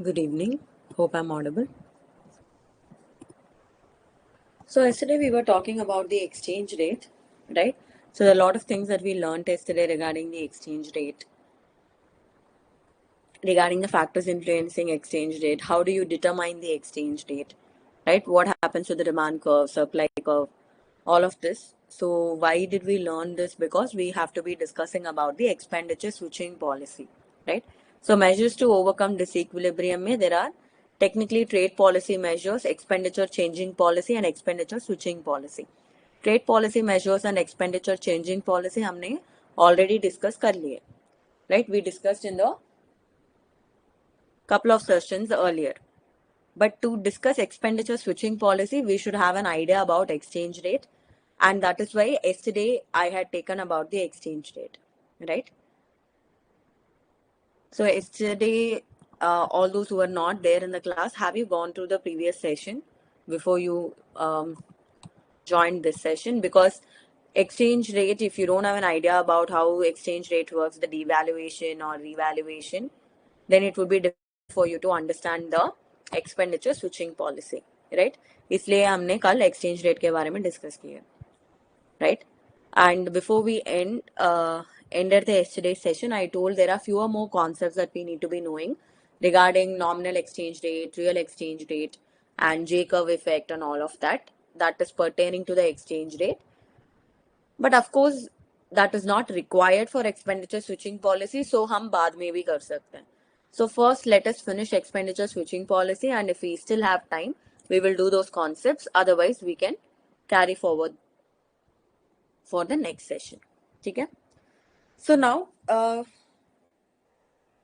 Good evening. Hope I'm audible. So, yesterday we were talking about the exchange rate, right? So, there are a lot of things that we learned yesterday regarding the exchange rate, regarding the factors influencing exchange rate. How do you determine the exchange rate, right? What happens to the demand curve, supply curve, all of this. So, why did we learn this? Because we have to be discussing about the expenditure switching policy, right? So, measures to overcome disequilibrium, there are technically trade policy measures, expenditure changing policy, and expenditure switching policy. Trade policy measures and expenditure changing policy हमने already discuss कर लिए right we discussed in the couple of sessions earlier. But to discuss expenditure switching policy, we should have an idea about exchange rate. And that is why yesterday I had taken about the exchange rate, right? So yesterday, all those who were not there in the class, have you gone through the previous session before you joined this session? Because exchange rate, if you don't have an idea about how exchange rate works, the devaluation or revaluation, then it would be difficult for you to understand the expenditure switching policy, right? इसलिए हमने कल exchange rate के बारे में discuss किया, right? And before we ended the yesterday's session, I told there are fewer more concepts that we need to be knowing regarding nominal exchange rate, real exchange rate, and J-curve effect and all of that. That is pertaining to the exchange rate. But of course, that is not required for expenditure switching policy. So हम बाद में भी कर सकते हैं. So first, let us finish expenditure switching policy, and if we still have time, we will do those concepts. Otherwise, we can carry forward for the next session. Okay? So now,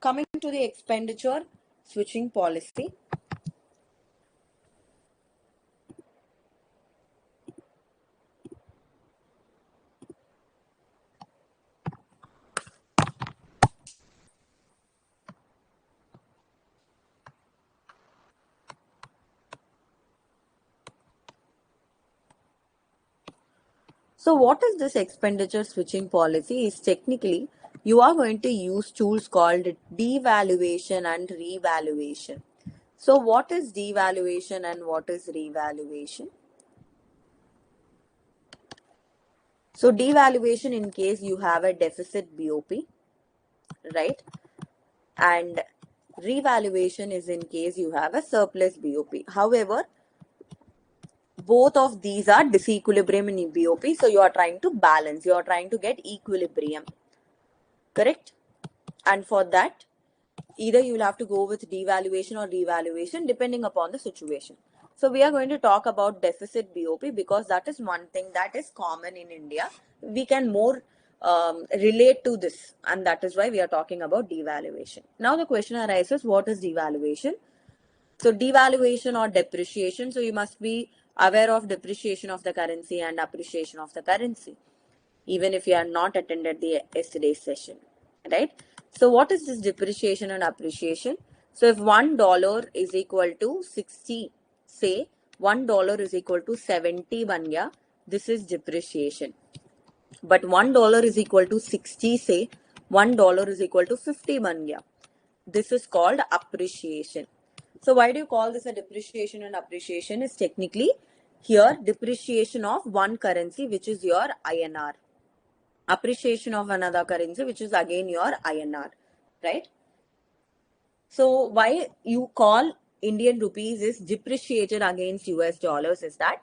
coming to the expenditure switching policy. So what is this expenditure switching policy? Is technically you are going to use tools called devaluation and revaluation. So what is devaluation and what is revaluation? So devaluation in case you have a deficit BOP, right? And revaluation is in case you have a surplus BOP. However, both of these are disequilibrium in BOP. So you are trying to balance, you are trying to get equilibrium, correct? And for that, either you will have to go with devaluation or revaluation depending upon the situation. So we are going to talk about deficit BOP because that is one thing that is common in India. We can more relate to this, and that is why we are talking about devaluation. Now the question arises, what is devaluation? So devaluation or depreciation, so you must be aware of depreciation of the currency and appreciation of the currency, even if you are not attended the yesterday's session, right? So what is this depreciation and appreciation? So if $1 is equal to 60, say $1 is equal to 70 ban gaya, this is depreciation. But $1 is equal to 60, say $1 is equal to 50 ban gaya, this is called appreciation. So why do you call this a depreciation and appreciation? Is technically here depreciation of one currency, which is your INR, appreciation of another currency, which is again your INR, right? So why you call Indian rupees is depreciated against US dollars is that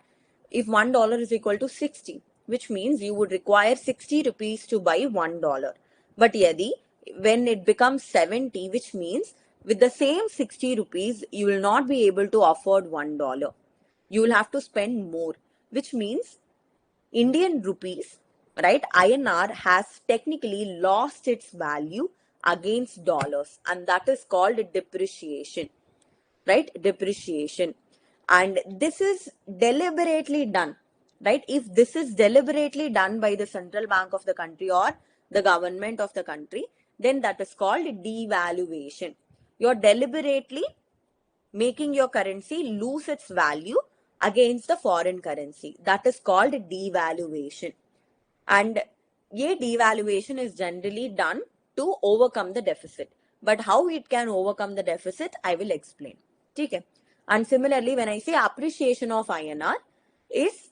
if $1 is equal to 60, which means you would require 60 rupees to buy $1. But yadi, when it becomes 70, which means with the same 60 rupees, you will not be able to afford $1. You will have to spend more, which means Indian rupees, right? INR has technically lost its value against dollars, and that is called depreciation, right? Depreciation. And this is deliberately done, right? If this is deliberately done by the central bank of the country or the government of the country, then that is called devaluation. You're deliberately making your currency lose its value against the foreign currency. That is called devaluation. And ये devaluation is generally done to overcome the deficit. but how it can overcome the deficit, I will explain. Okay. And similarly, when I say appreciation of INR is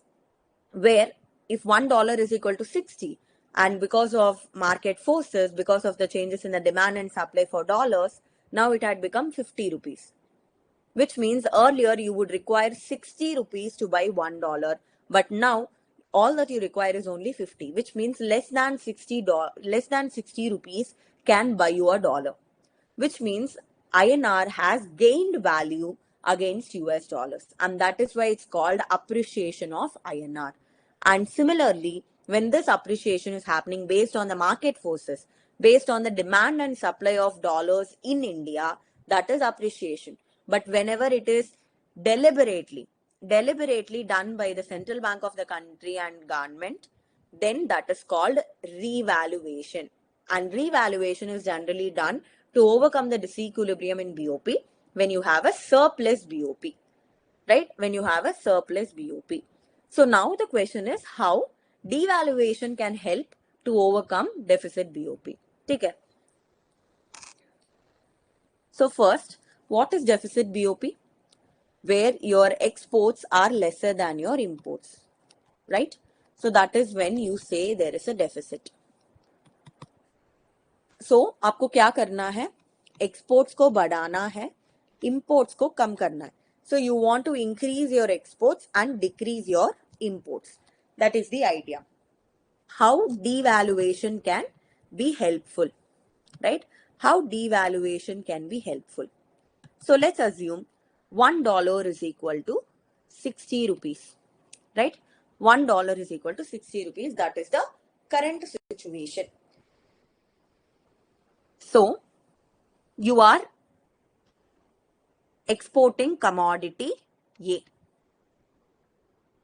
where if $1 is equal to 60, and because of market forces, because of the changes in the demand and supply for dollars, now it had become 50 rupees, which means earlier you would require 60 rupees to buy $1, but now all that you require is only 50, which means less than 60 rupees can buy you a dollar, which means INR has gained value against US dollars, and that is why it's called appreciation of INR. And similarly, when this appreciation is happening based on the market forces, based on the demand and supply of dollars in India, that is appreciation. But whenever it is deliberately done by the central bank of the country and government, then that is called revaluation. And revaluation is generally done to overcome the disequilibrium in BOP when you have a surplus BOP, right? When you have a surplus BOP. So now the question is how devaluation can help to overcome deficit BOP. Okay. So first, what is deficit BOP? Where your exports are lesser than your imports, right? So that is when you say there is a deficit. So आपको क्या करना है? Exports को बढ़ाना है, imports को कम करना है. So you want to increase your exports and decrease your imports. That is the idea. How devaluation can be helpful, right? How devaluation can be helpful. So let's assume $1 is equal to 60 rupees, right? $1 is equal to 60 rupees. That is the current situation. So you are exporting commodity A,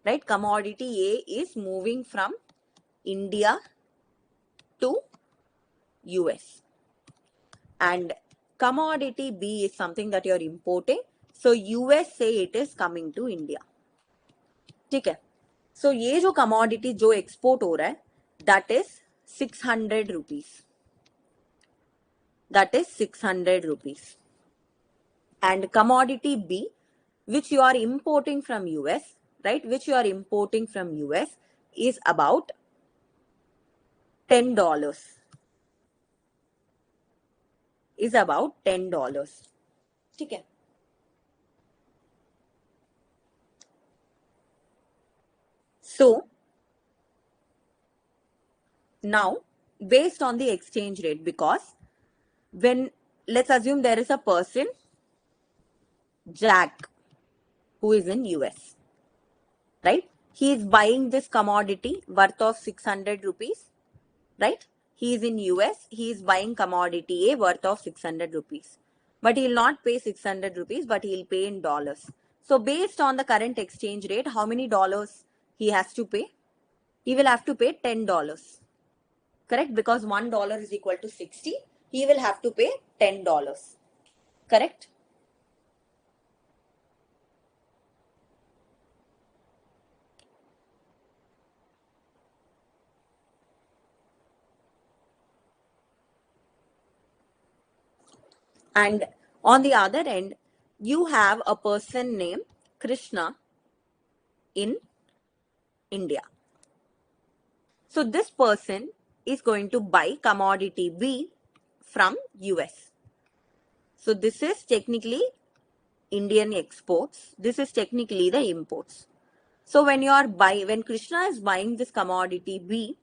right? Commodity A is moving from India to US, and commodity B is something that you're importing. So US say it is coming to India. ठीक है. So ये जो commodity जो export हो रहा है, that is 600 rupees. That is 600 rupees. And commodity B, which you are importing from US, right? Which you are importing from US is about $10. Is about $10. ठीक है. So now based on the exchange rate, because when let's assume there is a person Jack who is in US, right? He is buying this commodity worth of 600 rupees, right? He is in US, he is buying commodity A worth of 600 rupees. But he will not pay 600 rupees, but he will pay in dollars. So based on the current exchange rate, how many dollars he has to pay? He will have to pay $10. Correct? Because $1 is equal to 60, he will have to pay $10. Correct? And on the other end, you have a person named Krishna in India. So this person is going to buy commodity B from US. So this is technically Indian exports. This is technically the imports. So when when Krishna is buying this commodity B,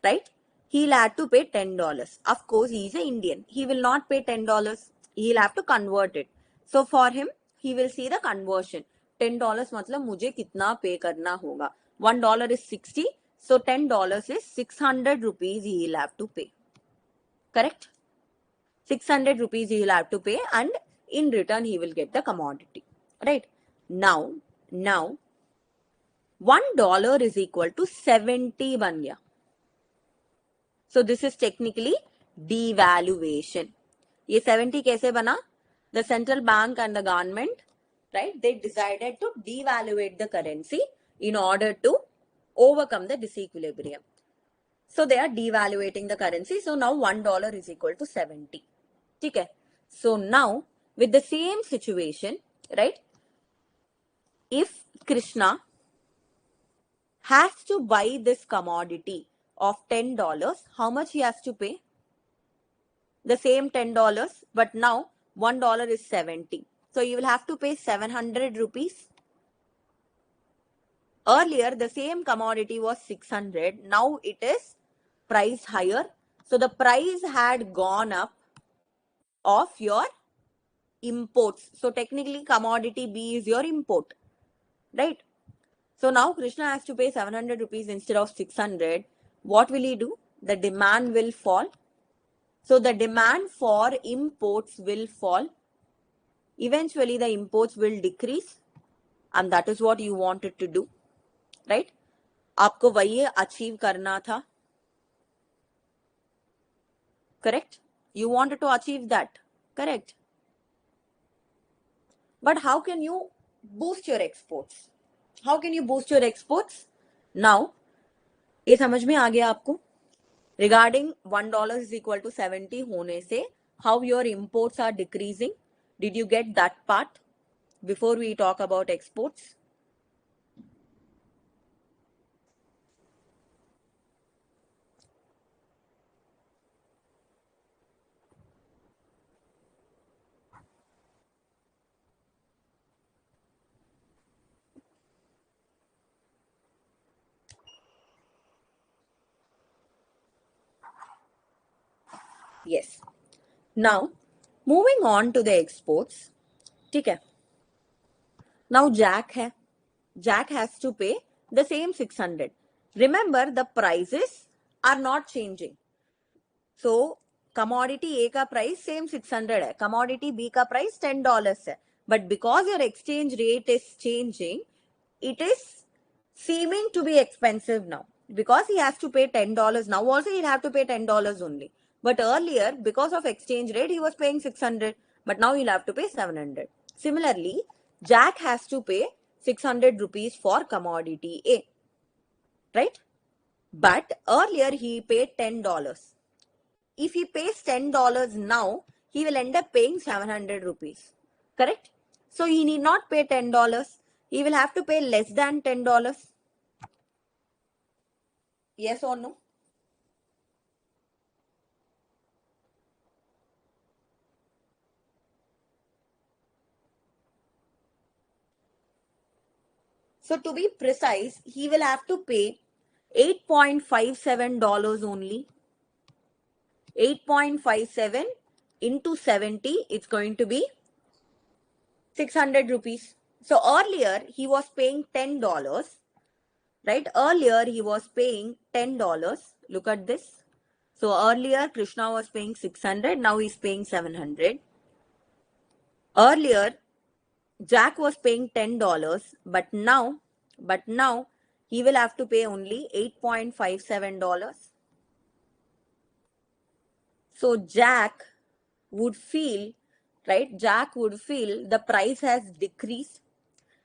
right, he'll have to pay $10. Of course, he is an Indian. He will not pay $10. He'll have to convert it. So for him, he will see the conversion. $10 मतलब मुझे कितना pay करना होगा. $1 is 60. So $10 is 600 rupees he will have to pay. Correct? 600 rupees he will have to pay, and in return he will get the commodity. Right? Now $1 is equal to 70 बन गया. So this is technically devaluation. ये 70 कैसे बना? The central bank and the government, right, they decided to devaluate the currency in order to overcome the disequilibrium. So they are devaluating the currency. So now $1 is equal to 70. ठीक है. So now with the same situation, right, if Krishna has to buy this commodity of $10, how much he has to pay? The same $10, but now $1 is 70. So you will have to pay 700 rupees. Earlier, the same commodity was 600. Now it is priced higher. So the price had gone up of your imports. So technically commodity B is your import, right? So now Krishna has to pay 700 rupees instead of 600. What will he do? The demand will fall. So the demand for imports will fall. Eventually the imports will decrease, and that is what you wanted to do, right? आपको वही achieve करना था, correct? You wanted to achieve that, correct? But how can you boost your exports? How can you boost your exports? Now, ये समझ में आ गया आपको? Regarding $1 is equal to 70 होने से, how your imports are decreasing? Did you get that part before we talk about exports? Yes. Now, moving on to the exports. ठीक है. Now Jack है. Jack has to pay the same 600. Remember, the prices are not changing. So commodity A का price same 600 है. Commodity B का price $10 है. But because your exchange rate is changing, it is seeming to be expensive now. Because he has to pay $10 now, also he'll have to pay $10 only. But earlier, because of exchange rate, he was paying 600. But now he'll have to pay 700. Similarly, Jack has to pay 600 rupees for commodity A, right? But earlier he paid $10. If he pays $10 now, he will end up paying 700 rupees, correct? So he need not pay $10. He will have to pay less than $10. Yes or no? So to be precise, he will have to pay $8.57 only. 8.57 into 70, it's going to be 600 rupees. So earlier he was paying $10, right? Earlier he was paying $10. Look at this. So earlier Krishna was paying 600, now he's paying 700. Earlier Jack was paying $10, but now he will have to pay only $8.57. So Jack would feel, right? Jack would feel the price has decreased.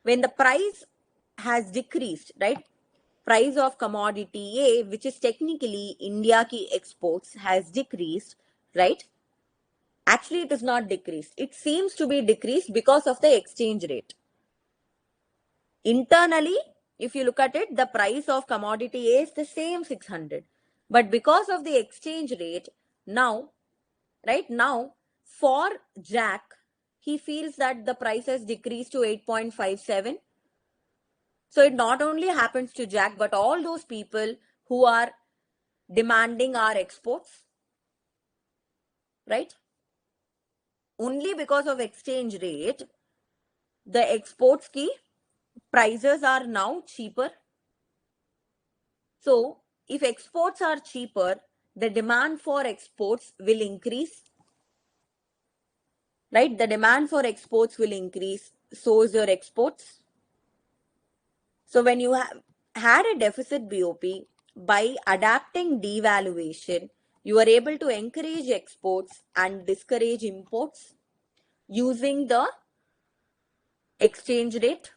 When the price has decreased, right? Price of commodity A, which is technically India ki exports, has decreased, right? Actually, it is not decreased. It seems to be decreased because of the exchange rate. Internally, if you look at it, the price of commodity A is the same 600. But because of the exchange rate, now, right now, for Jack, he feels that the price has decreased to 8.57. So it not only happens to Jack, but all those people who are demanding our exports, right? Only because of exchange rate, the exports ki prices are now cheaper. So if exports are cheaper, the demand for exports will increase, right? The demand for exports will increase. So is your exports. So when you have had a deficit BOP, by adapting devaluation, you are able to encourage exports and discourage imports using the exchange rate.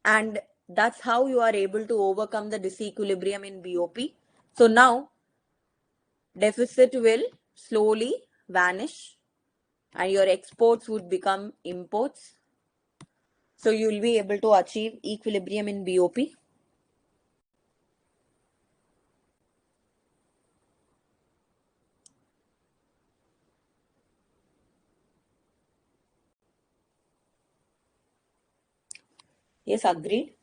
And that's how you are able to overcome the disequilibrium in BOP. So now deficit will slowly vanish and your exports would become imports. So you will be able to achieve equilibrium in BOP. Yes, agreed.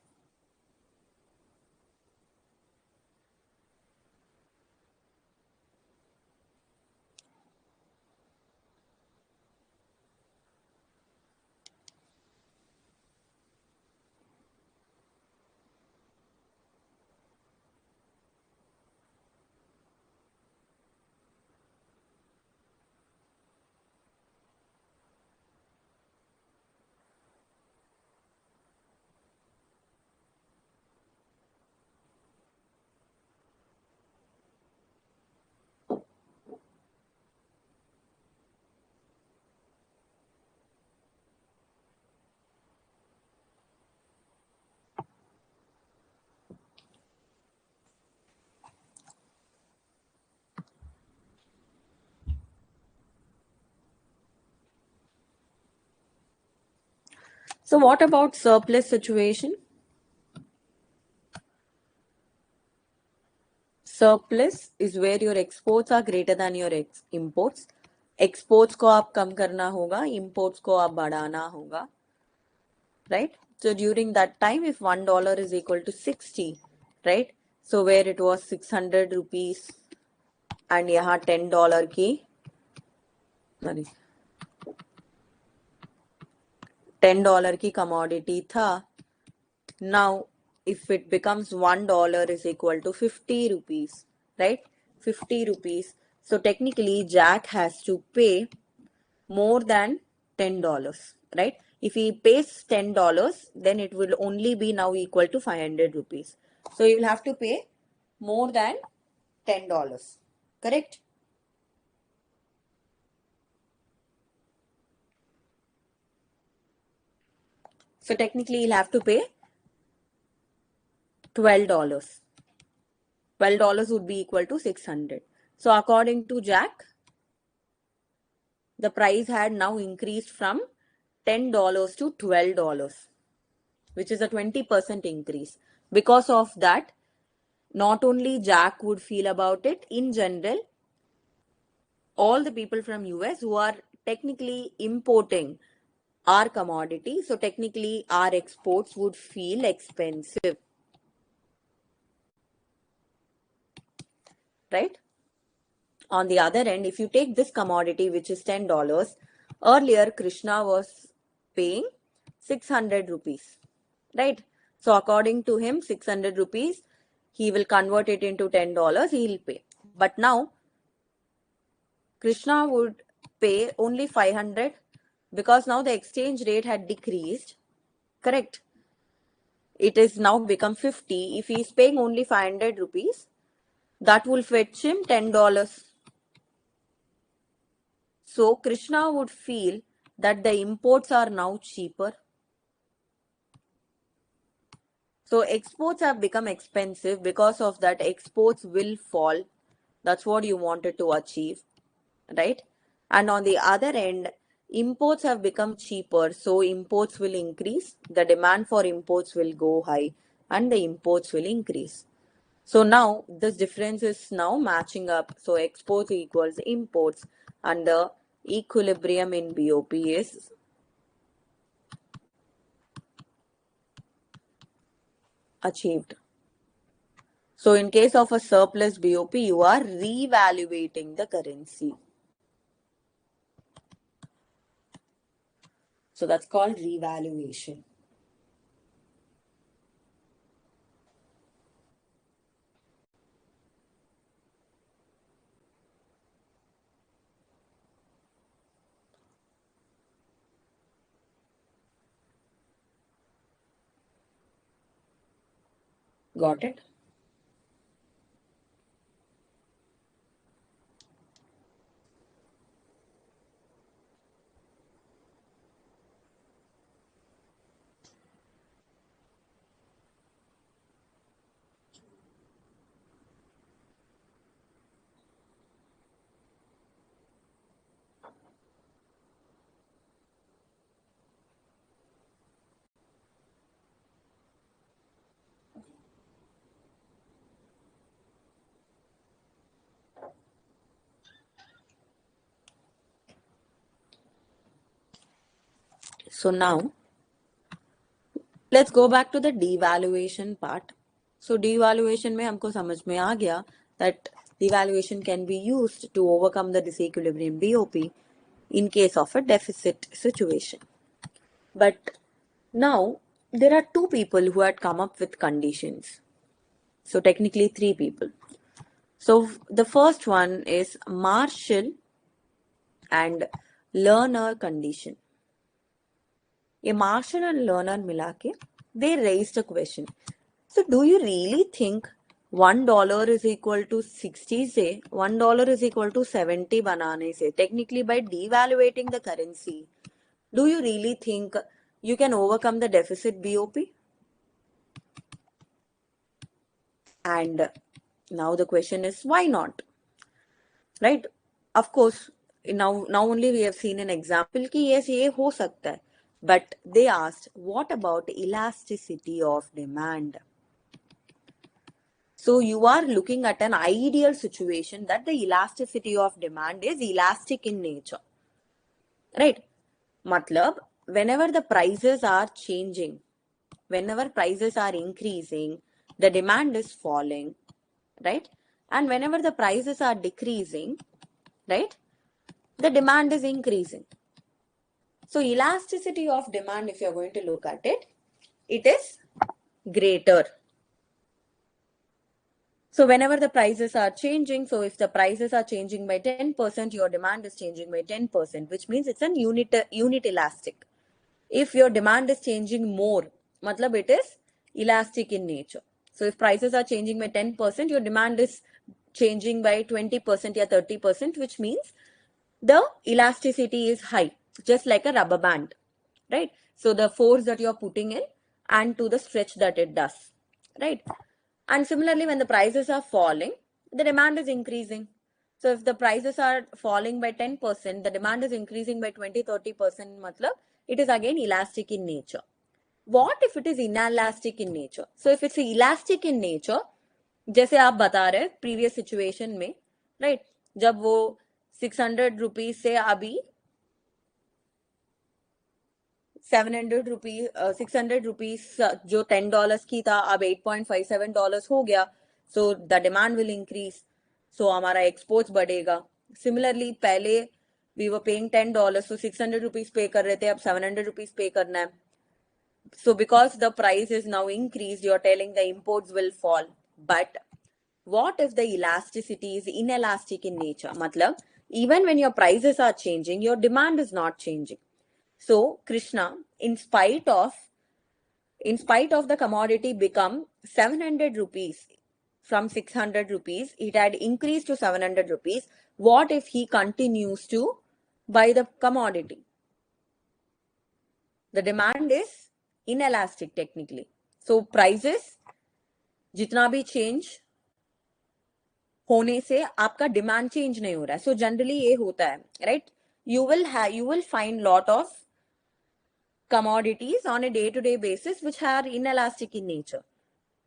So what about surplus situation? Surplus is where your exports are greater than your imports. Exports को आप कम करना होगा, imports को आप बढ़ाना होगा, right? So during that time, if $1 is equal to 60, right? So where it was 600 rupees and यहाँ $10 की, sorry, $10 की commodity था. Now, if it becomes $1 is equal to 50 rupees, right? 50 rupees. So technically, Jack has to pay more than $10, right? If he pays $10, then it will only be now equal to 500 rupees. So you will have to pay more than $10, correct? So technically, you'll have to pay $12. $12 would be equal to 600. So according to Jack, the price had now increased from $10 to $12, which is a 20% increase. Because of that, not only Jack would feel about it, in general, all the people from US who are technically importing our commodity, so technically our exports would feel expensive, right? On the other end, if you take this commodity, which is $10, earlier Krishna was paying 600 rupees, right? So according to him, 600 rupees, he will convert it into $10, he'll pay. But now, Krishna would pay only 500 because now the exchange rate had decreased, correct? It is now become 50. If he is paying only 500 rupees, that will fetch him $10. So Krishna would feel that the imports are now cheaper. So exports have become expensive. Because of that, exports will fall. That's what you wanted to achieve, right? And on the other end, imports have become cheaper. So imports will increase. The demand for imports will go high and the imports will increase. So now this difference is now matching up. So exports equals imports and the equilibrium in BOP is achieved. So in case of a surplus BOP, you are revaluating the currency. So that's called revaluation. Got it? So now let's go back to the devaluation part. So devaluation में हमको समझ में आ गया that devaluation can be used to overcome the disequilibrium BOP in case of a deficit situation. But now there are two people who had come up with conditions. So technically three people. So the first one is Marshall and Lerner condition. ये Marshall and Lerner मिला के they raised a question. So do you really think $1 is equal to 60 से $1 is equal to 70 बनाने से technically by devaluating the currency, do you really think you can overcome the deficit BOP? And now the question is why not? Right? Of course, now only we have seen an example कि yes ये हो सकता है. But they asked, what about elasticity of demand? So you are looking at an ideal situation that the elasticity of demand is elastic in nature. Right? Matlab, whenever the prices are changing, whenever prices are increasing, the demand is falling, right? And whenever the prices are decreasing, right, the demand is increasing. So elasticity of demand, if you're going to look at it, it is greater. So whenever the prices are changing, so if the prices are changing by 10%, your demand is changing by 10%, which means it's an unit elastic. If your demand is changing more, matlab it is elastic in nature. So if prices are changing by 10%, your demand is changing by 20% or 30%, which means the elasticity is high, just like a rubber band, right? So the force that you're putting in and to the stretch that it does, right? And similarly, when the prices are falling, the demand is increasing. So if the prices are falling by 10%, the demand is increasing by 20-30%, matlab, it is again elastic in nature. What if it is inelastic in nature? So if it's elastic in nature, जैसे आप बता रहे previous situation में, right? जब वो 600 rupees से अभी 700 rupees 600 rupees जो $10 की था अब $8.57 हो गया. So the demand will increase. So हमारा exports बढ़ेगा. Similarly पहले we were paying $10, so 600 rupees पे कर रहे थे, अब 700 रुपीज पे करना है. So because the price is now increased, you're telling the imports will fall. But what if the elasticity is inelastic in nature? Matlab, even when your prices are changing, your demand is not changing. So Krishna, in spite of the commodity become 700 rupees from 600 rupees, it had increased to 700 rupees. What if he continues to buy the commodity? The demand is inelastic technically. So prices जितना भी change होने से आपका demand change नहीं हो रहा है. So generally ये होता है, right? You will find lot of commodities on a day-to-day basis which are inelastic in nature,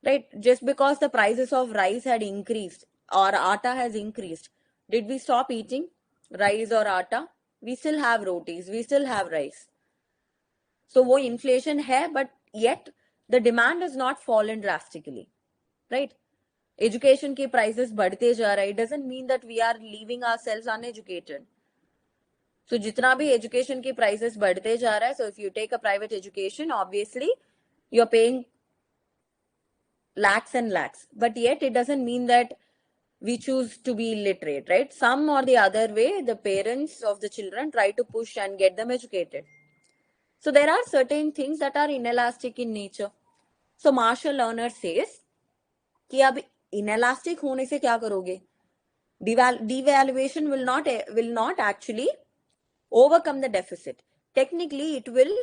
right? Just because the prices of rice had increased or atta has increased, did we stop eating rice or atta? We still have rotis, we still have rice. So वो inflation है, but yet the demand has not fallen drastically, right? Education के prices बढ़ते जा रहा है. It doesn't mean that we are leaving ourselves uneducated. So जितना भी education के prices बढ़ते जा रहा है, so if you take a private education, obviously you're paying lakhs and lakhs, but yet it doesn't mean that we choose to be illiterate, right? Some or the other way, the parents of the children try to push and get them educated. So there are certain things that are inelastic in nature. So Marshall Lerner says कि अब inelastic होने से क्या करोगे? Devaluation will not actually overcome the deficit. Technically, it will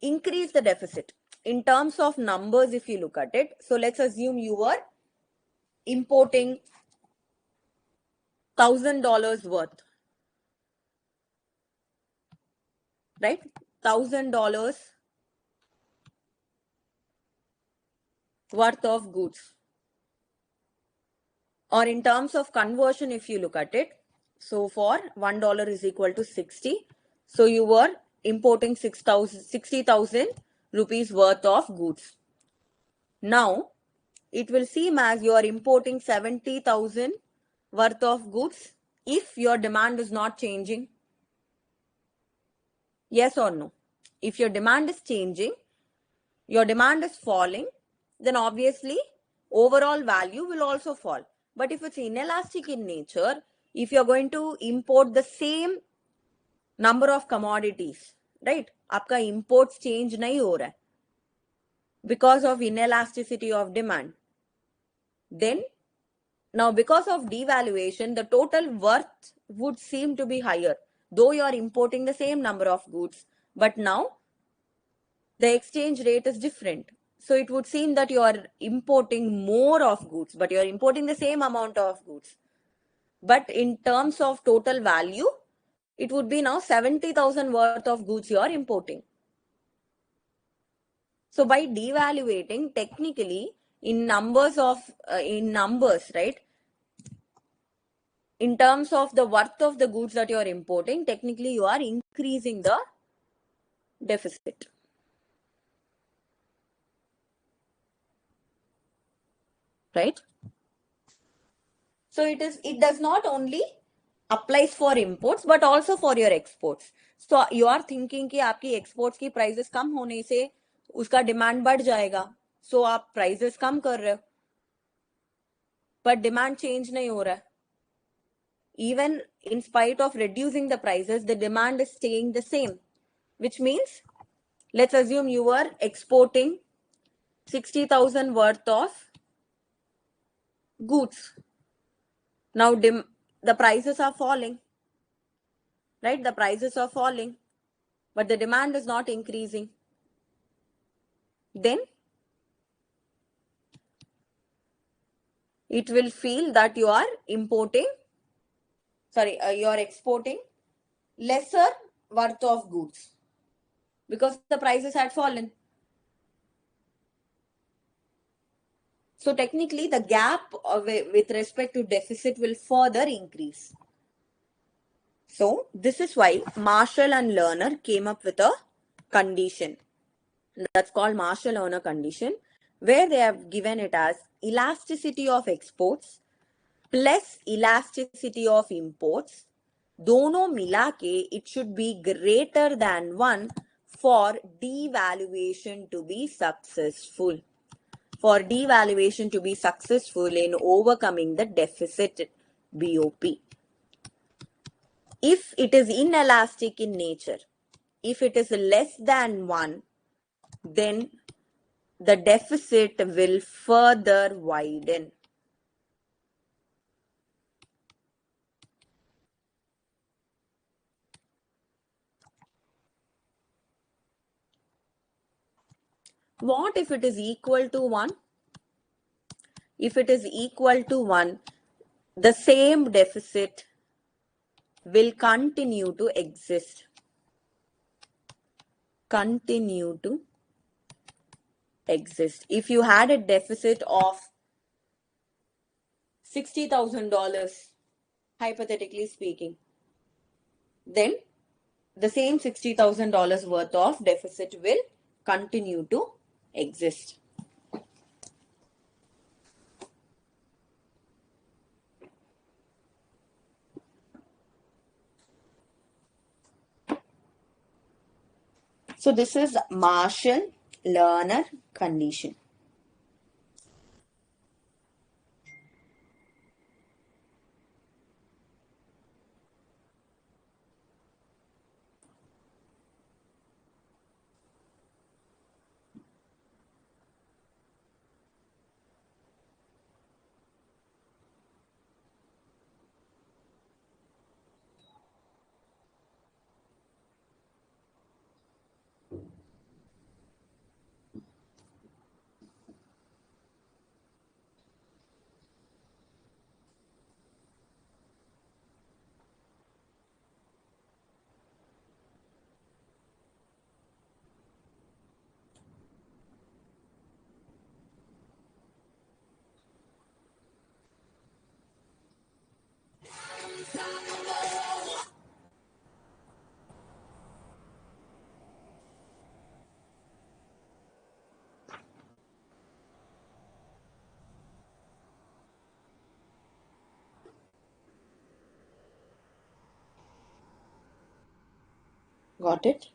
increase the deficit. In terms of numbers, if you look at it, so let's assume you were importing $1,000 worth, right? $1,000 worth of goods. Or in terms of conversion, if you look at it, so for $1 is equal to 60. So you were importing 60,000 rupees worth of goods. Now, it will seem as you are importing 70,000 worth of goods if your demand is not changing. Yes or no? If your demand is changing, your demand is falling, then obviously overall value will also fall. But if it's inelastic in nature, if you're going to import the same number of commodities, right? आपका imports change नहीं हो रहा है because of inelasticity of demand. Then now because of devaluation, the total worth would seem to be higher, though you are importing the same number of goods, but now the exchange rate is different. So it would seem that you are importing more of goods, but you are importing the same amount of goods. But in terms of total value, it would be now 70,000 worth of goods you are importing. So by devaluating, technically in numbers, right? In terms of the worth of the goods that you are importing, technically you are increasing the deficit. Right? So it does not only applies for imports but also for your exports. So you are thinking कि आपकी exports की prices कम होने से उसका demand बढ़ जाएगा. So आप prices कम कर रहे हो. But demand change नहीं हो रहा है. Even in spite of reducing the prices, the demand is staying the same. Which means, let's assume you were exporting 60,000 worth of goods. Now the prices are falling, right? The prices are falling, but the demand is not increasing. Then it will feel that you are you are exporting lesser worth of goods because the prices had fallen. So technically the gap with respect to deficit will further increase. So this is why Marshall and Lerner came up with a condition that's called Marshall-Lerner condition, where they have given it as elasticity of exports plus elasticity of imports, दोनों मिला के it should be greater than 1 for devaluation to be successful. For devaluation to be successful in overcoming the deficit BOP. If it is inelastic in nature, if it is less than 1, then the deficit will further widen. What if it is equal to 1? If it is equal to 1, the same deficit will continue to exist. Continue to exist. If you had a deficit of $60,000, hypothetically speaking, then the same $60,000 worth of deficit will continue to exist. So this is Marshall-Lerner condition. Got it?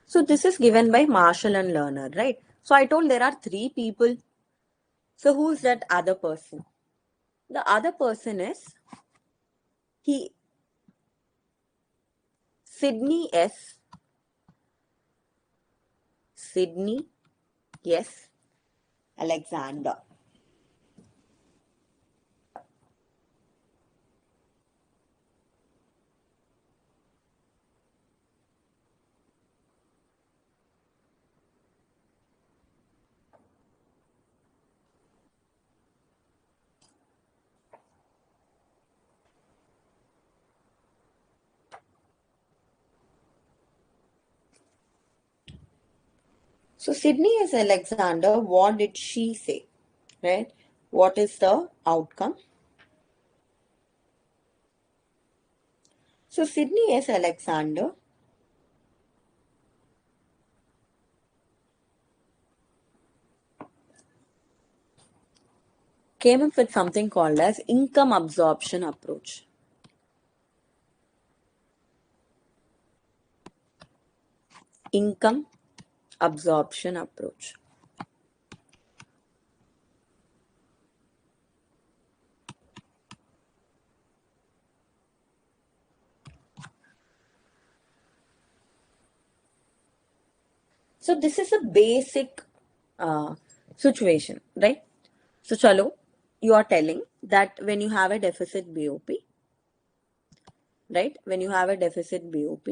So this is given by Marshall and Lerner, right? So I told there are three people. So who's that other person? The other person is he Sydney S. Sydney S. Alexander. So Sydney S. Alexander, what did she say? Right? What is the outcome? So Sydney S. Alexander came up with something called as income absorption approach. Income absorption approach. So this is a basic situation, right? So chalo, you are telling that when you have a deficit BOP, right? When you have a deficit BOP,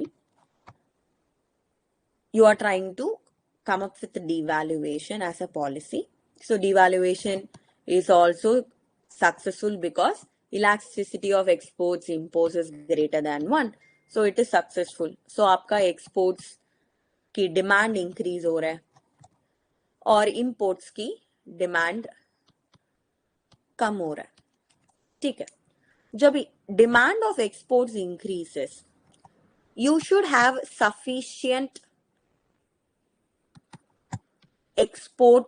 you are trying to come up with devaluation as a policy. So devaluation is also successful because elasticity of exports imports is greater than 1. So it is successful. So आपका exports की demand increase हो रहा है और imports की demand कम हो रहा है. ठीक है. जब demand of exports increases, you should have sufficient export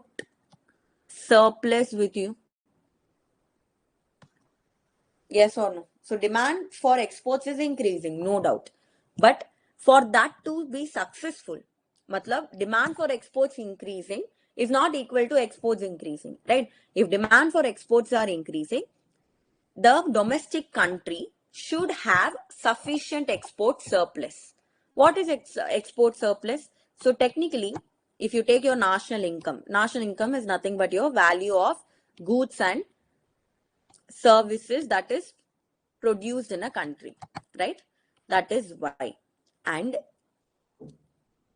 surplus with you. Yes or no? So demand for exports is increasing, no doubt. But for that to be successful, matlab demand for exports increasing is not equal to exports increasing, right? If demand for exports are increasing, the domestic country should have sufficient export surplus. What is export surplus? So technically, if you take your national income is nothing but your value of goods and services that is produced in a country, right? That is why. And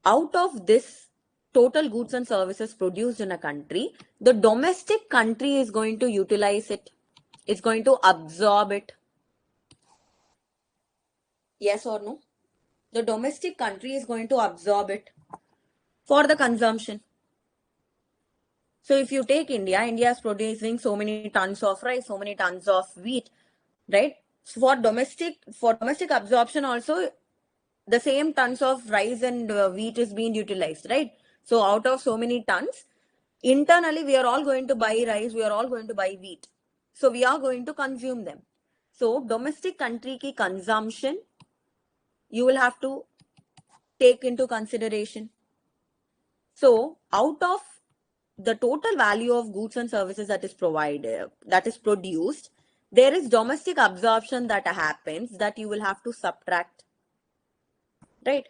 out of this total goods and services produced in a country, the domestic country is going to utilize it. It's going to absorb it. Yes or no? The domestic country is going to absorb it for the consumption. So if you take India, India is producing so many tons of rice, so many tons of wheat, right? So for domestic absorption also, the same tons of rice and wheat is being utilized, right? So out of so many tons, internally we are all going to buy rice, we are all going to buy wheat. So we are going to consume them. So domestic country ki consumption, you will have to take into consideration. So out of the total value of goods and services that is provided, that is produced, there is domestic absorption that happens that you will have to subtract, right?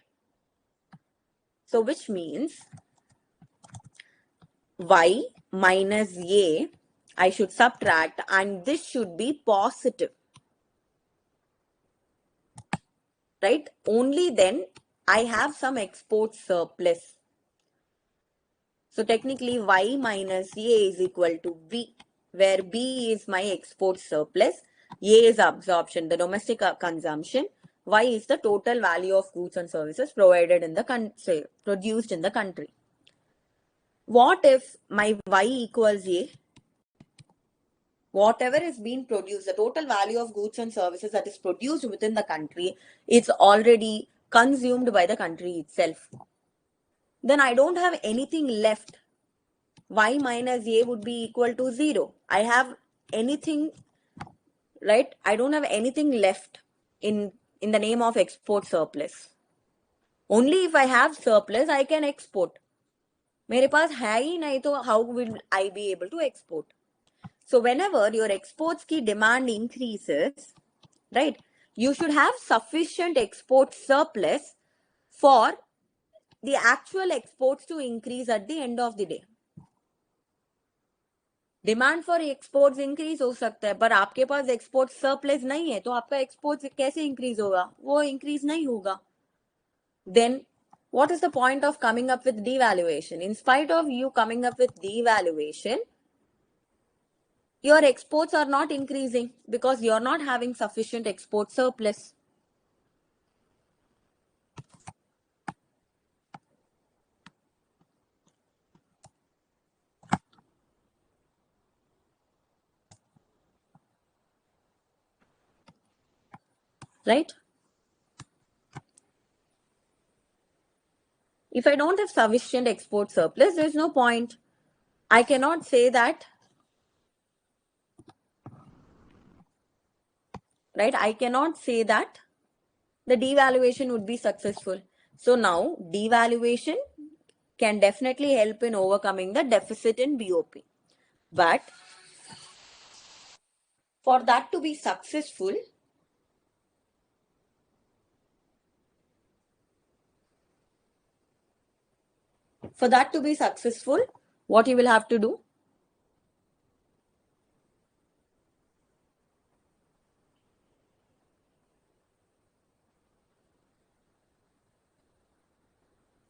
So which means y minus a, I should subtract, and this should be positive, right? Only then I have some export surplus. So technically y minus a is equal to b, where b is my export surplus, a is absorption, the domestic consumption, y is the total value of goods and services provided in the produced in the country. What if my y equals a whatever is being produced, the total value of goods and services that is produced within the country, it's already consumed by the country itself. Then I don't have anything left. Y minus A would be equal to 0. I have anything, right? I don't have anything left in the name of export surplus. Only if I have surplus, I can export. मेरे पास है ही नहीं तो how will I be able to export? So whenever your exports की demand increases, right, you should have sufficient export surplus for the actual exports to increase at the end of the day. Demand for exports increase हो सकता है, पर आपके पास export surplus नहीं है, तो आपका एक्सपोर्ट कैसे इंक्रीज होगा? वो इंक्रीज नहीं होगा. Then what is the point of coming up with devaluation? In spite of you coming up with devaluation, your exports are not increasing because you're not having sufficient export surplus. Right? If I don't have sufficient export surplus, there's no point. I cannot say that, right? I cannot say that the devaluation would be successful. So now devaluation can definitely help in overcoming the deficit in BOP. But for that to be successful, what you will have to do?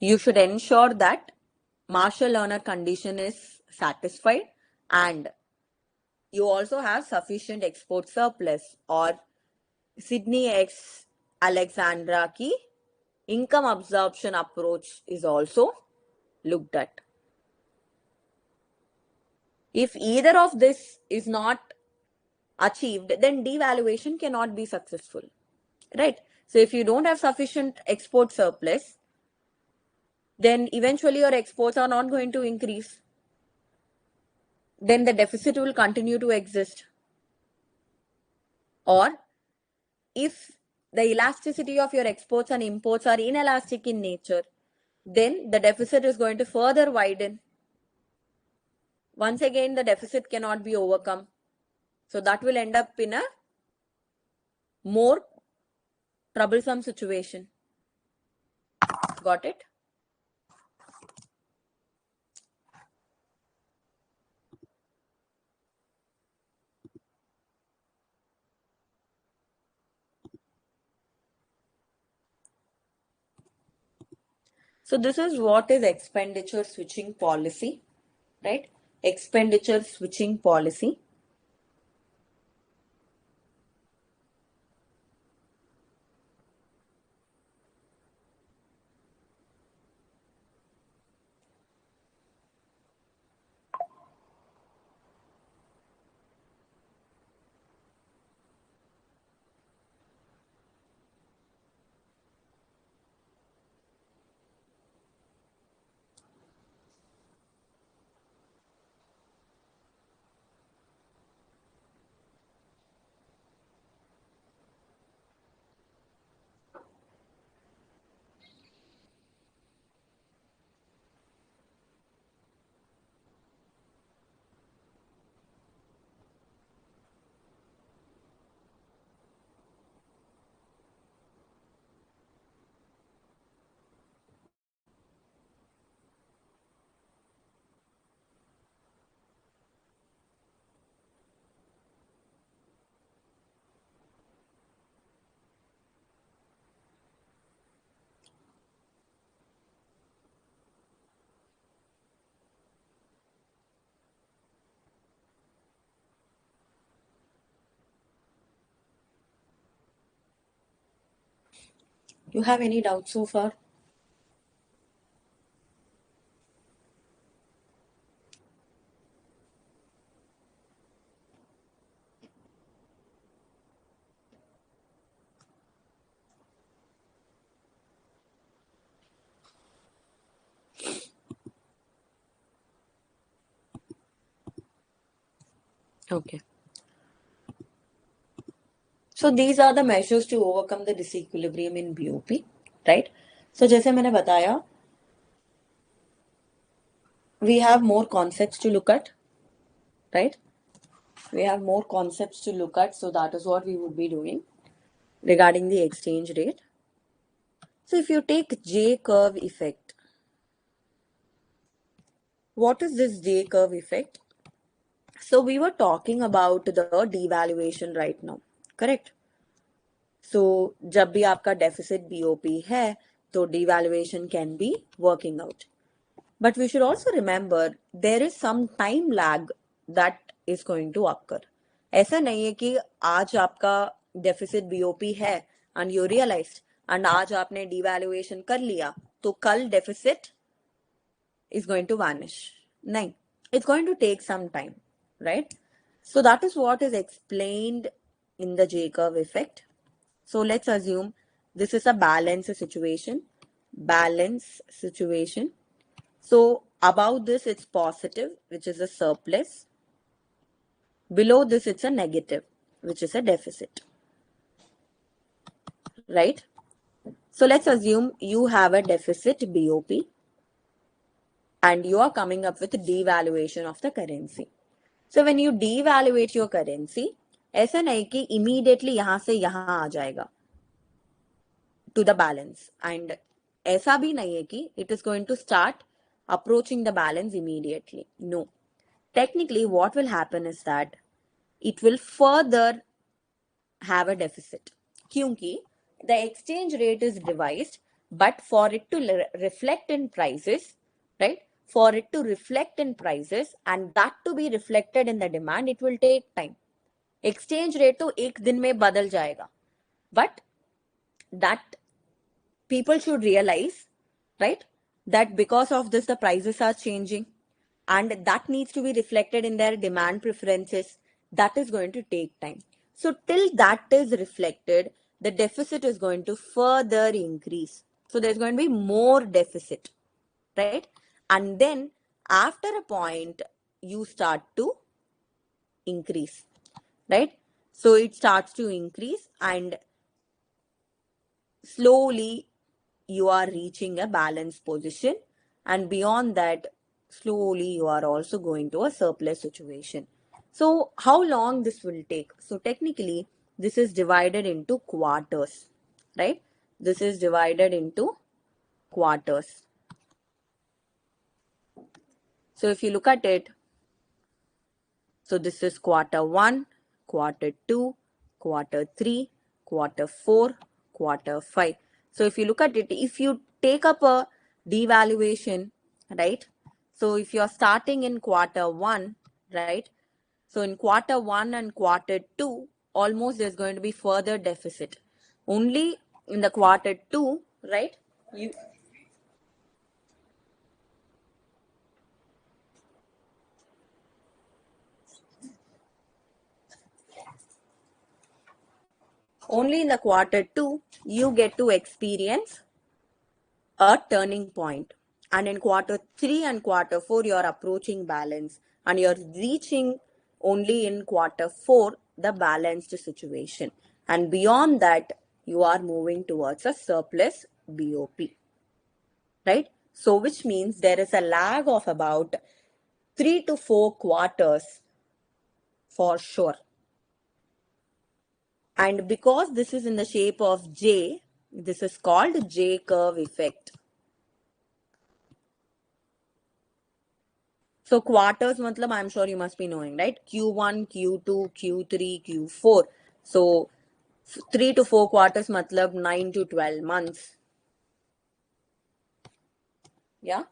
You should ensure that Marshall-Lerner condition is satisfied and you also have sufficient export surplus, or Sydney X Alexandra ki income absorption approach is also looked at. If either of this is not achieved, then devaluation cannot be successful, right? So if you don't have sufficient export surplus, then eventually your exports are not going to increase. Then the deficit will continue to exist. Or if the elasticity of your exports and imports are inelastic in nature, then the deficit is going to further widen. Once again, the deficit cannot be overcome. So that will end up in a more troublesome situation. Got it? So this is what is expenditure switching policy, right? Expenditure switching policy. You have any doubts so far? Okay. So these are the measures to overcome the disequilibrium in BOP, right? So जैसे मैंने बताया, we have more concepts to look at, right? We have more concepts to look at, so that is what we would be doing regarding the exchange rate. So if you take J curve effect, what is this J curve effect? So we were talking about the devaluation right now, correct? So जब भी आपका deficit BOP है, तो devaluation can be working out. But we should also remember there is some time lag that is going to occur. ऐसा नहीं है कि आज आपका deficit BOP है and you realized and आज आपने devaluation कर लिया तो कल deficit is going to vanish. नहीं, it's going to take some time, right? So that is what is explained in the J curve effect. So let's assume this is a balance situation. Balance situation. So above this it's positive, which is a surplus. Below this it's a negative, which is a deficit. Right? So let's assume you have a deficit BOP and you are coming up with devaluation of the currency. So when you devaluate your currency, ऐसा नहीं कि immediately यहाँ से यहाँ आ जाएगा to the balance, and ऐसा भी नहीं है कि it is going to start approaching the balance immediately. No. Technically, what will happen is that it will further have a deficit. क्योंकि the exchange rate is devised, but for it to reflect in prices, right? For it to reflect in prices and that to be reflected in the demand, it will take time. Exchange rate तो एक दिन में बदल जाएगा, but that people should realize, right, that because of this the prices are changing and that needs to be reflected in their demand preferences. That is going to take time. So till that is reflected, the deficit is going to further increase. So there's going to be more deficit, right? And then after a point you start to increase, right? So it starts to increase and slowly you are reaching a balanced position, and beyond that slowly you are also going to a surplus situation. So how long this will take? So technically this is divided into quarters, right? This is divided into quarters. So if you look at it, so this is quarter 1, quarter 2, quarter 3, quarter 4, quarter 5. So if you look at it, if you take up a devaluation, right? So if you're starting in quarter 1, right? So in quarter 1 and quarter 2, almost there's going to be further deficit. Only in the quarter 2, right? You only in the quarter 2 you get to experience a turning point. And in quarter 3 and quarter 4, you're approaching balance and you're reaching only in quarter 4 the balanced situation. And beyond that, you are moving towards a surplus BOP, right? So, which means there is a lag of about 3 to 4 quarters for sure. And because this is in the shape of J, this is called J curve effect. So quarters matlab I'm sure you must be knowing, right? Q1, Q2, Q3, Q4. So 3 to 4 quarters matlab 9 to 12 months. Yeah.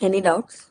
Any doubts?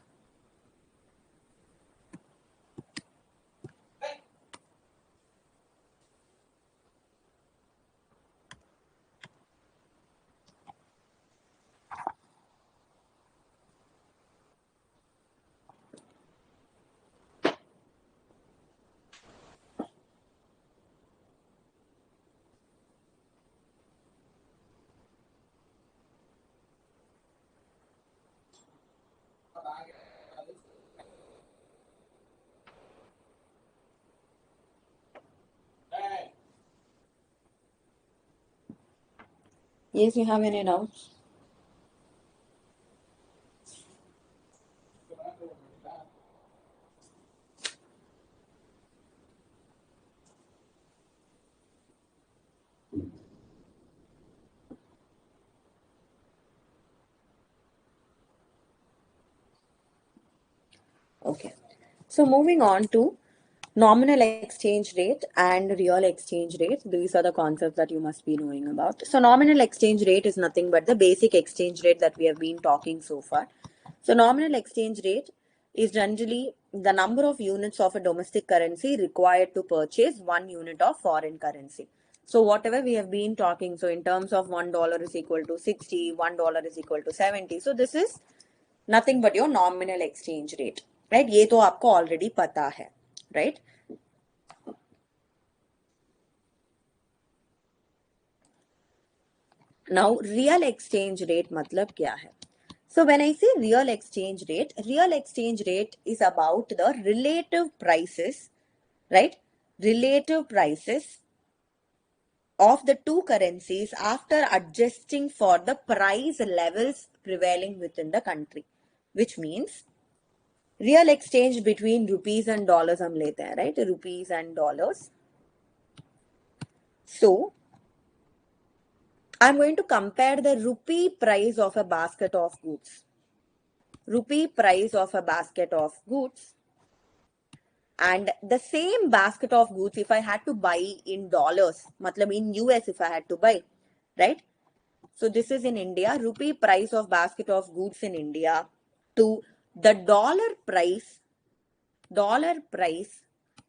Yes, you have any doubts? Okay. So moving on to nominal exchange rate and real exchange rate. These are the concepts that you must be knowing about. So nominal exchange rate is nothing but the basic exchange rate that we have been talking so far. So nominal exchange rate is generally the number of units of a domestic currency required to purchase 1 unit of foreign currency. So whatever we have been talking, so in terms of $1 is equal to 60, $1 is equal to 70. So this is nothing but your nominal exchange rate, right? ये तो आपको already पता है, right? Now real exchange rate मतलब क्या है? So when I say real exchange rate is about the relative prices, right? Relative prices of the two currencies after adjusting for the price levels prevailing within the country, which means real exchange between rupees and dollars हम लेते हैं, right? Rupees and dollars. So I'm going to compare the rupee price of a basket of goods. Rupee price of a basket of goods, and the same basket of goods if I had to buy in dollars, matlab in US if I had to buy, right? So this is in India, rupee price of basket of goods in India to the dollar price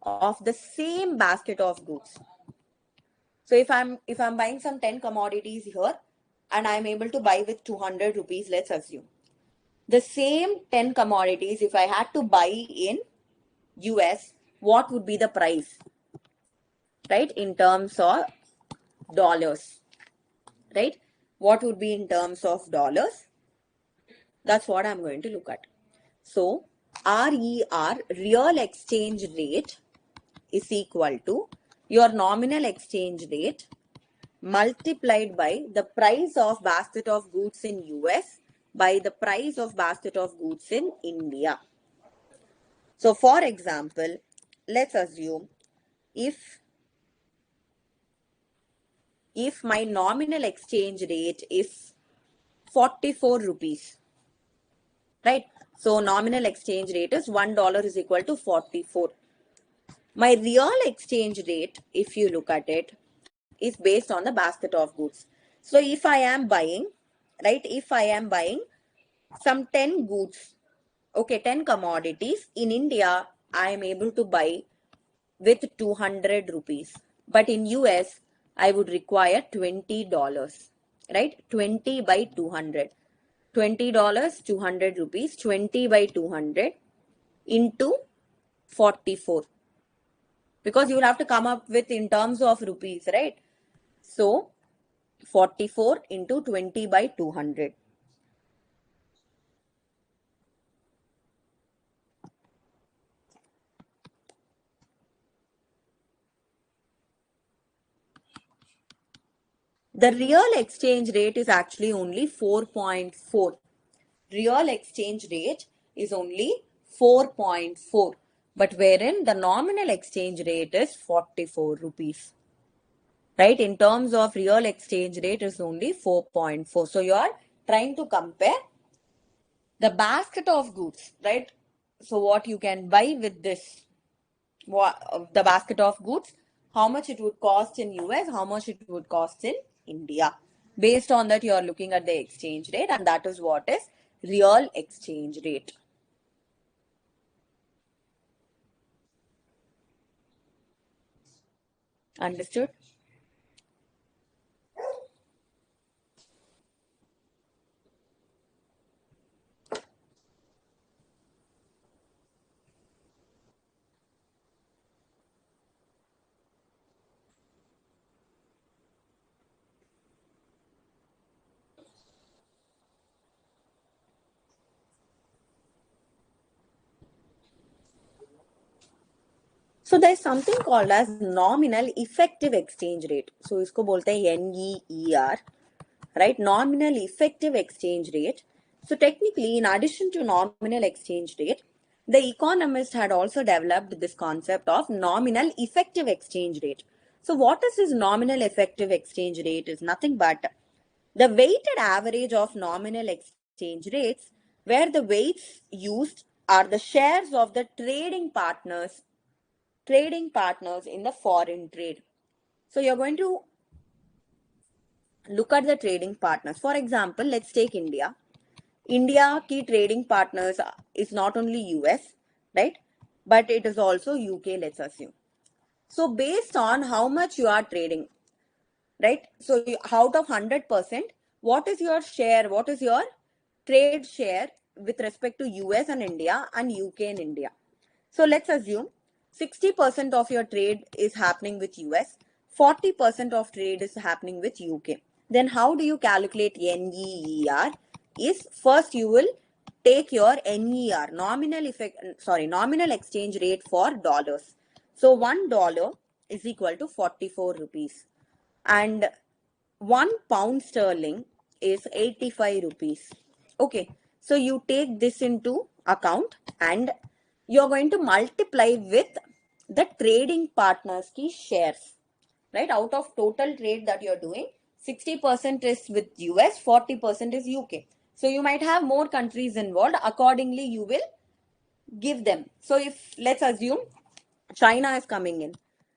of the same basket of goods. So if I'm buying some 10 commodities here and I'm able to buy with 200 rupees, let's assume. The same 10 commodities, if I had to buy in US, what would be the price, right? In terms of dollars, right? What would be in terms of dollars? That's what I'm going to look at. So RER, real exchange rate, is equal to your nominal exchange rate multiplied by the price of basket of goods in US by the price of basket of goods in India. So for example, let's assume if my nominal exchange rate is 44 rupees, right? So nominal exchange rate is $1 is equal to 44. My real exchange rate, if you look at it, is based on the basket of goods. So if I am buying, right, if I am buying some 10 goods, okay, 10 commodities in India, I am able to buy with 200 rupees. But in US, I would require $20, right? 20 by 200. $20, 200 rupees, 20 by 200 into 44. Because you will have to come up with in terms of rupees, right? So 44 into 20 by 200. The real exchange rate is actually only 4.4. Real exchange rate is only 4.4. But wherein the nominal exchange rate is 44 rupees. Right? In terms of real exchange rate is only 4.4. So you are trying to compare the basket of goods, right? So what you can buy with this, the basket of goods, how much it would cost in US, how much it would cost in India. Based on that, you are looking at the exchange rate, and that is what is real exchange rate. Understood? So there's something called as nominal effective exchange rate. So इसको बोलते हैं NEER, right? Nominal effective exchange rate. So technically, in addition to nominal exchange rate, the economist had also developed this concept of nominal effective exchange rate. So what is this nominal effective exchange rate? Is nothing but the weighted average of nominal exchange rates, where the weights used are the shares of the trading partners in the foreign trade. So you're going to look at the trading partners. For example, let's take India. India key trading partners is not only US, right? But it is also UK, let's assume. So based on how much you are trading, right? So out of 100%, what is your share? What is your trade share with respect to US and India and UK and India? So let's assume 60% of your trade is happening with US, 40% of trade is happening with UK. Then how do you calculate NEER? Is first you will take your NER, nominal exchange rate for dollars. So $1 is equal to 44 rupees. And 1 pound sterling is 85 rupees. Okay, so you take this into account and you're going to multiply with the trading partners key shares, right? Out of total trade that you're doing, 60% is with US, 40% is UK. So you might have more countries involved. Accordingly, you will give them. So if let's assume China is coming in.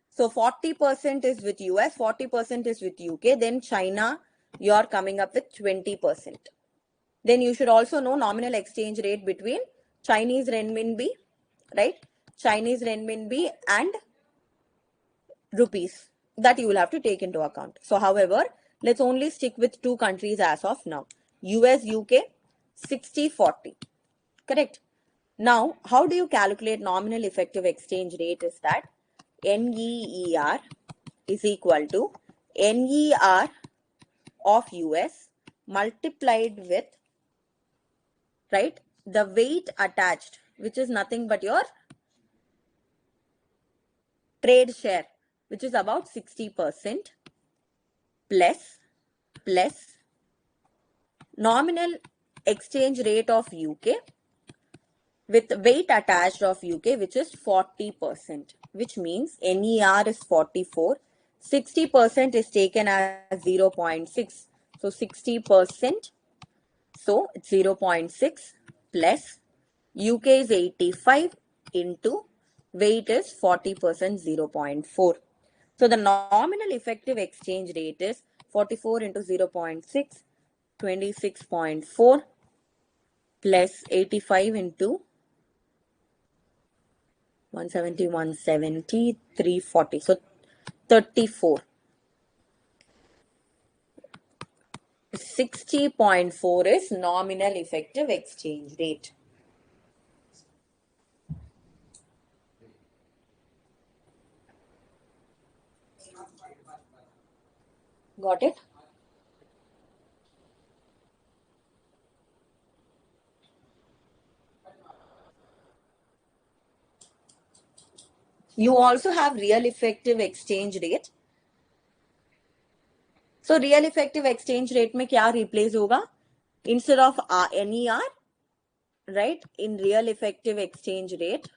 So 40% is with US, 40% is with UK. Then China, you're coming up with 20%. Then you should also know nominal exchange rate between Chinese renminbi, right? Chinese renminbi and rupees, that you will have to take into account. So however, let's only stick with two countries as of now. US, UK, 60-40. Correct. Now, how do you calculate nominal effective exchange rate? Is that NEER is equal to NER of US multiplied with, right, the weight attached, which is nothing but your trade share, which is about 60%, plus nominal exchange rate of UK with weight attached of UK, which is 40%, which means NER is 44. 60% is taken as 0.6. So 60%, so it's 0.6 plus UK is 85 into weight is 40%, 0.4. So the nominal effective exchange rate is 44 into 0.6, 26.4 plus 85 into 170, 170, 340. So 34. 60.4 is nominal effective exchange rate. Got it? You also have real effective exchange rate. So real effective exchange rate में क्या replace होगा? Instead of NER, right? In real effective exchange rate,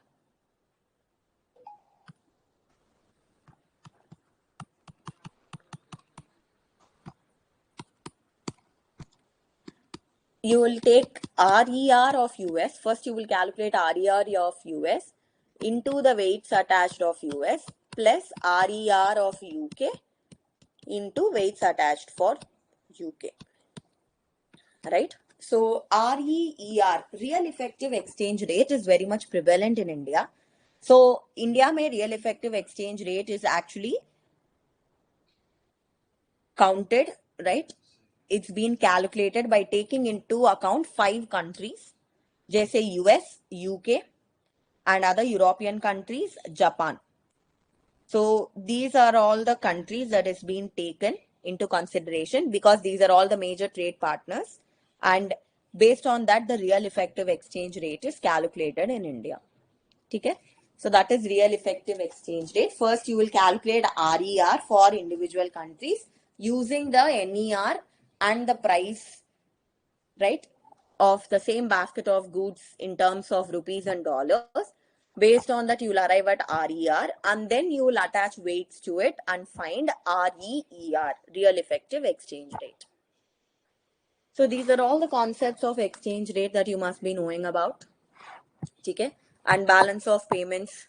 you will take RER of US. First, you will calculate RER of US into the weights attached of US plus RER of UK into weights attached for UK. Right? So REER, real effective exchange rate, is very much prevalent in India. So India mein real effective exchange rate is actually counted, right? It's been calculated by taking into account 5 countries, जैसे US, UK, and other European countries, Japan. So these are all the countries that has been taken into consideration because these are all the major trade partners, and based on that the real effective exchange rate is calculated in India. Okay? So that is real effective exchange rate. First you will calculate RER for individual countries using the NER and the price, right, of the same basket of goods in terms of rupees and dollars. Based on that, you will arrive at RER, and then you will attach weights to it and find REER, real effective exchange rate. So these are all the concepts of exchange rate that you must be knowing about. Okay? And balance of payments.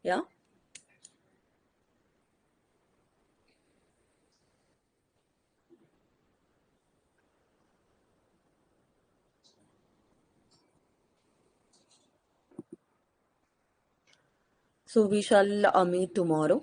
Yeah. So we shall meet tomorrow.